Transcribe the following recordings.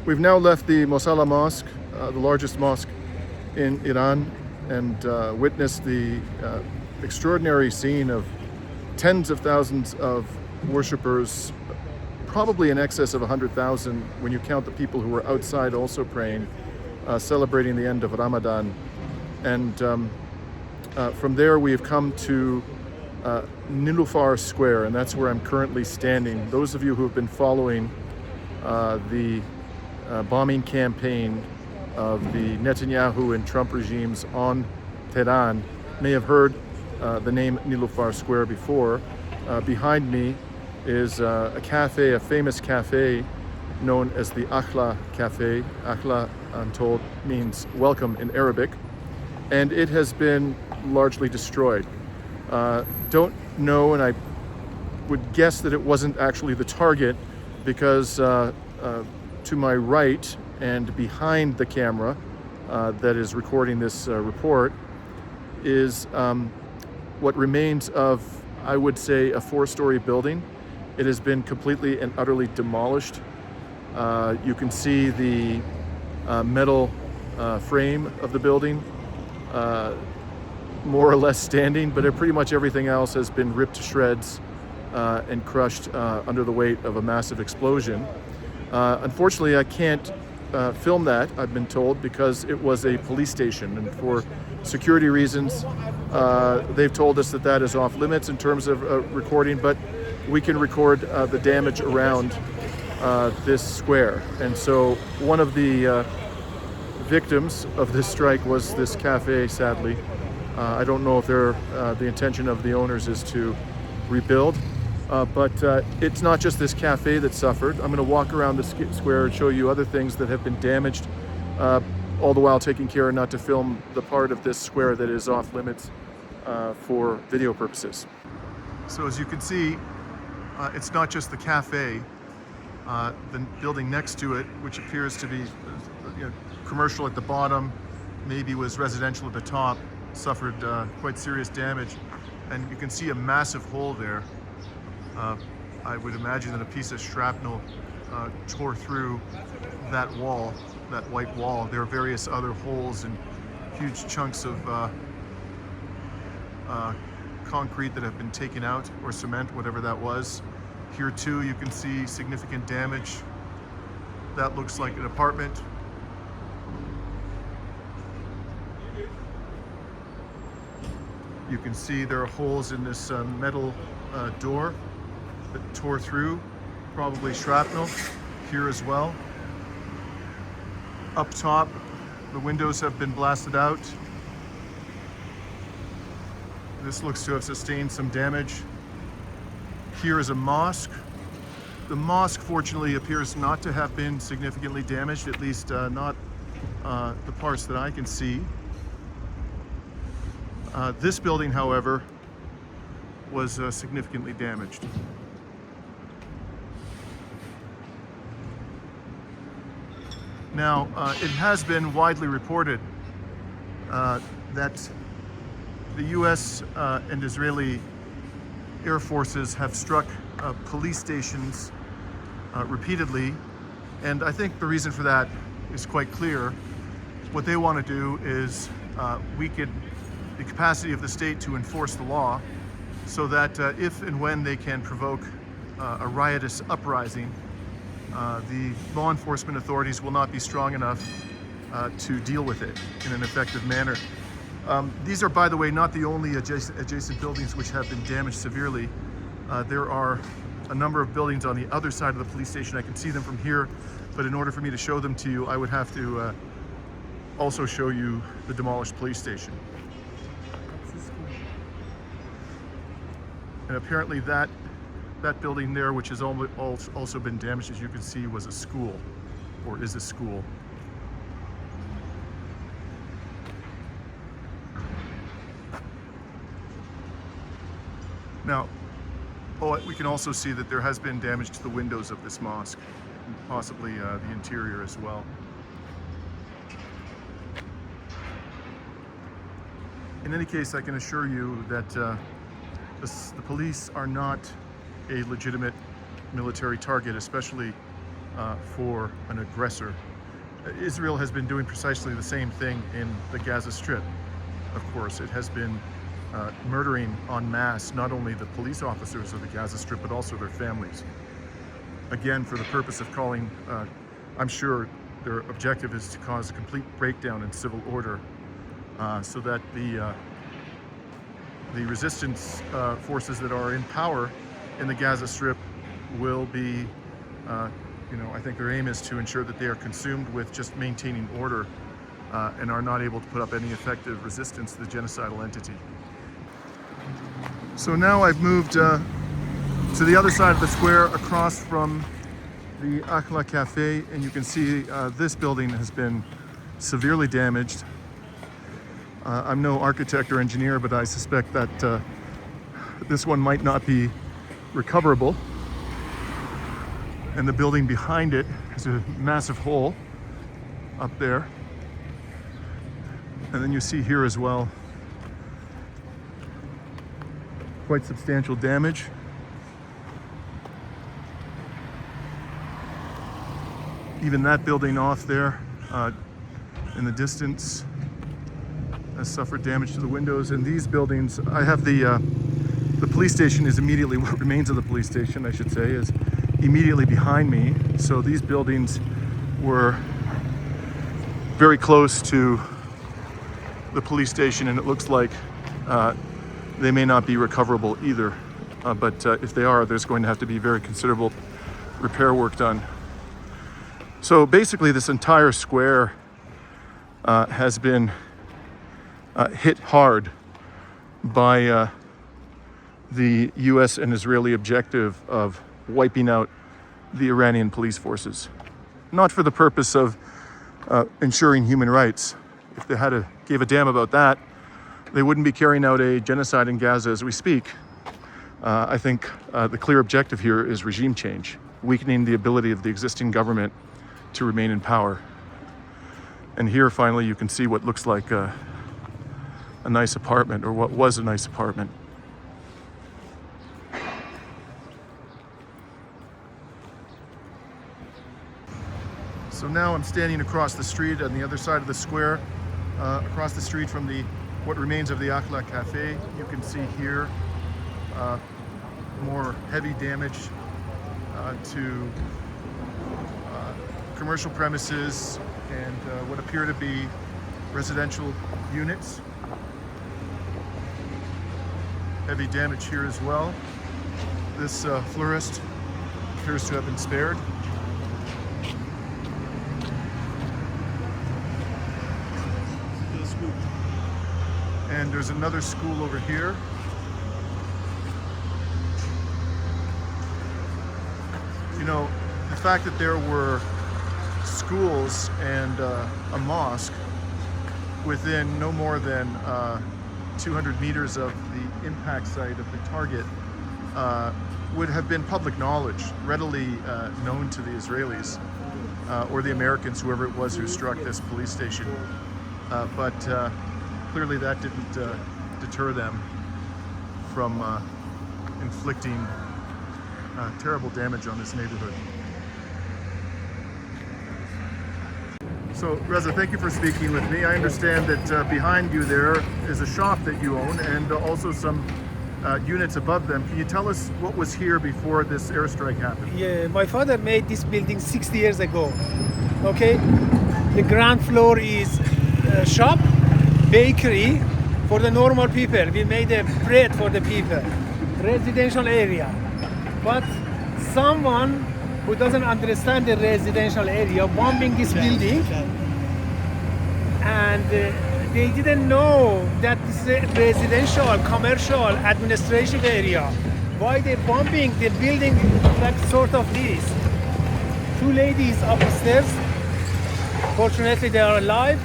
We've now left the Mosalla Mosque, the largest mosque in Iran, and witnessed the extraordinary scene of tens of thousands of worshippers, probably in excess of 100,000 when you count the people who were outside also praying, celebrating the end of Ramadan. And from there we have come to Niloofar Square, and that's where I'm currently standing. Those of you who have been following the bombing campaign of the Netanyahu and Trump regimes on Tehran may have heard the name Niloofar Square before. Behind me is a cafe, a famous cafe known as the Akhla Cafe. Akhla, I'm told, means welcome in Arabic, and it has been largely destroyed. Don't know, and I would guess that it wasn't actually the target, because to my right and behind the camera that is recording this report is what remains of, I would say, a 4-story building. It has been completely and utterly demolished. You can see the metal frame of the building more or less standing, but pretty much everything else has been ripped to shreds and crushed under the weight of a massive explosion. Unfortunately, I can't film that, I've been told, because it was a police station, and for security reasons they've told us that that is off limits in terms of recording, but we can record the damage around this square. And so one of the victims of this strike was this cafe, sadly. I don't know if the intention of the owners is to rebuild, but it's not just this cafe that suffered. I'm going to walk around the square and show you other things that have been damaged, all the while taking care not to film the part of this square that is off limits for video purposes. So as you can see, it's not just the cafe. The building next to it, which appears to be commercial at the bottom, maybe was residential at the top, suffered quite serious damage. And you can see a massive hole there. I would imagine that a piece of shrapnel tore through that wall, that white wall. There are various other holes and huge chunks of concrete that have been taken out, or cement, whatever that was. Here too, you can see significant damage. That looks like an apartment. You can see there are holes in this metal door that tore through, probably shrapnel. Here as well. Up top, the windows have been blasted out. This looks to have sustained some damage. Here is a mosque. The mosque, fortunately, appears not to have been significantly damaged, at least not the parts that I can see. This building, however, was significantly damaged. Now, it has been widely reported that the US and Israeli Air Forces have struck police stations repeatedly, and I think the reason for that is quite clear. What they want to do is weaken the capacity of the state to enforce the law, so that if and when they can provoke a riotous uprising, the law enforcement authorities will not be strong enough to deal with it in an effective manner. These are, by the way, not the only adjacent buildings which have been damaged severely. There are a number of buildings on the other side of the police station. I can see them from here, but in order for me to show them to you, I would have to also show you the demolished police station. And apparently that building there, which has also been damaged, as you can see, was a school, or is a school. Now, we can also see that there has been damage to the windows of this mosque, and possibly the interior as well. In any case, I can assure you that the police are not a legitimate military target, especially for an aggressor. Israel has been doing precisely the same thing in the Gaza Strip. Of course, it has been murdering en masse not only the police officers of the Gaza Strip, but also their families. Again, for the purpose of calling, I'm sure their objective is to cause a complete breakdown in civil order, so that the resistance forces that are in power in the Gaza Strip will be, I think their aim is to ensure that they are consumed with just maintaining order and are not able to put up any effective resistance to the genocidal entity. So now I've moved to the other side of the square, across from the Akhla Cafe, and you can see this building has been severely damaged. I'm no architect or engineer, but I suspect that this one might not be recoverable. And the building behind it has a massive hole up there. And then you see here as well, quite substantial damage. Even that building off there in the distance has suffered damage to the windows. And these buildings, I have the police station is immediately, what remains of the police station, I should say, is immediately behind me. So these buildings were very close to the police station, and it looks like they may not be recoverable either. But if they are, there's going to have to be very considerable repair work done. So basically this entire square has been hit hard by the US and Israeli objective of wiping out the Iranian police forces. Not for the purpose of ensuring human rights. If they gave a damn about that, they wouldn't be carrying out a genocide in Gaza as we speak. I think the clear objective here is regime change, weakening the ability of the existing government to remain in power. And here finally you can see what looks like a nice apartment, or what was a nice apartment. So now I'm standing across the street on the other side of the square, across the street from what remains of the Akhla Cafe. You can see here more heavy damage to commercial premises and what appear to be residential units. Heavy damage here as well. This florist appears to have been spared. And there's another school over here. You know, the fact that there were schools and a mosque within no more than 200 meters of the impact site of the target would have been public knowledge, readily known to the Israelis or the Americans, whoever it was who struck this police station. But clearly that didn't deter them from inflicting terrible damage on this neighborhood. So Reza, thank you for speaking with me. I understand that behind you there is a shop that you own, and also some units above them. Can you tell us what was here before this airstrike happened? Yeah, my father made this building 60 years ago. Okay, the ground floor is shop, bakery for the normal people. We made a bread for the people, residential area. But someone who doesn't understand the residential area bombing this building, and they didn't know that this is a residential, commercial, administrative area. Why they bombing the building like sort of this? Two ladies upstairs. Fortunately, they are alive.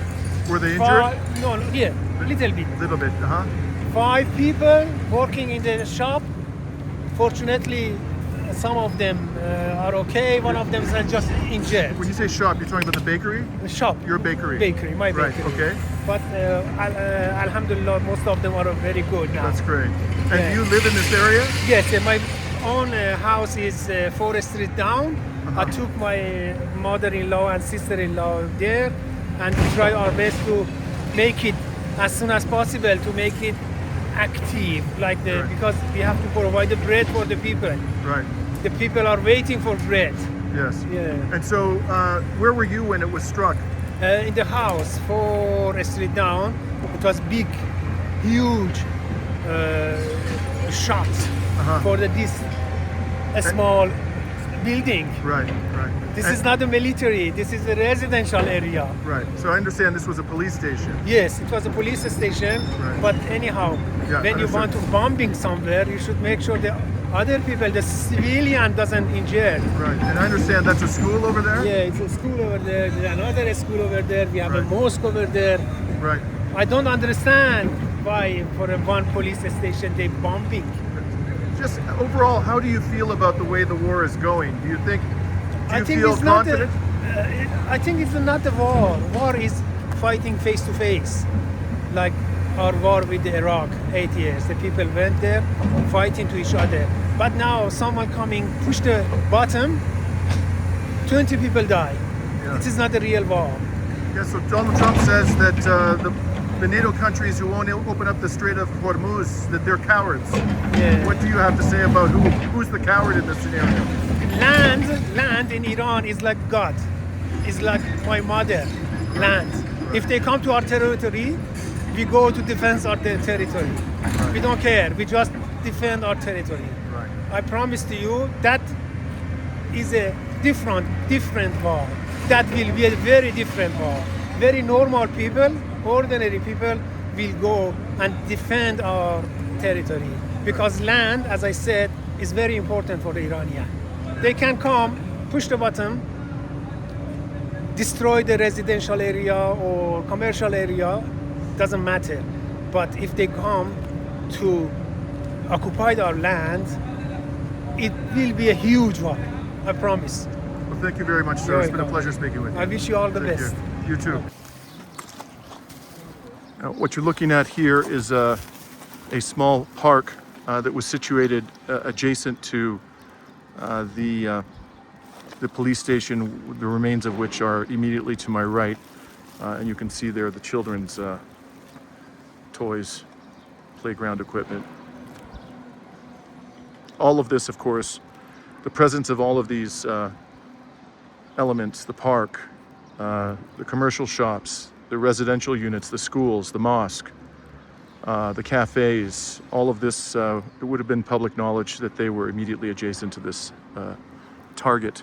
Were they injured? No, yeah, little bit. Little bit, 5 people working in the shop. Fortunately, some of them are okay. One of them is just injured. When you say shop, you're talking about the bakery? The shop. Your bakery? Bakery, my bakery. Right, okay. But alhamdulillah, most of them are very good now. That's great. And do you live in this area? Yes, my own house is 4 street down. I took my mother-in-law and sister-in-law there, and we try our best to make it as soon as possible, to make it active, like the, Right. because we have to provide the bread for the people. Right. The people are waiting for bread. Yes. Yeah. And so, where were you when it was struck? In the house, 4 street down, it was big, huge shot for this small building. Right. Right. This And- is not a military, this is a residential area. Right. So I understand this was a police station. Yes, it was a police station, Right. but anyhow, Yeah, when you understood. want to bombing somewhere, you should make sure the other people, the civilian doesn't injure. Right. And I understand that's a school over there. Yeah, it's a school over there, there's another school over there, we have a Right. mosque over there. Right. I don't understand why for a one police station they bombing. Just overall, how do you feel about the way the war is going? Do you think? Do you I think feel it's not confident? I think it's not a war. War is fighting face to face, like our war with Iraq, 8 years. The people went there fighting to each other. But now someone coming, push the button, 20 people die. Yeah. It is not a real war. Yeah. So Donald Trump says that the NATO countries who won't open up the Strait of Hormuz, that they're cowards. Yeah. What do you have to say about who's the coward in this scenario? Land in Iran is like God. It's like my mother, land. If they come to our territory, we go to defend our territory. We don't care. We just defend our territory. Right. I promise to you that is a different war. That will be a very different war. Very normal people, ordinary people will go and defend our territory. Because land, as I said, is very important for the Iranian. They can come, push the button, destroy the residential area or commercial area, doesn't matter. But if they come to occupy our land, it will be a huge one, I promise. Well, thank you very much, sir. You're It's been a welcome. pleasure speaking with you. I wish you all the Thank best. You too. Now, what you're looking at here is a small park that was situated adjacent to the police station, the remains of which are immediately to my right. And you can see there the children's toys, playground equipment. All of this, of course, the presence of all of these elements, the park, the commercial shops, the residential units, the schools, the mosque, the cafes, all of this, it would have been public knowledge that they were immediately adjacent to this target.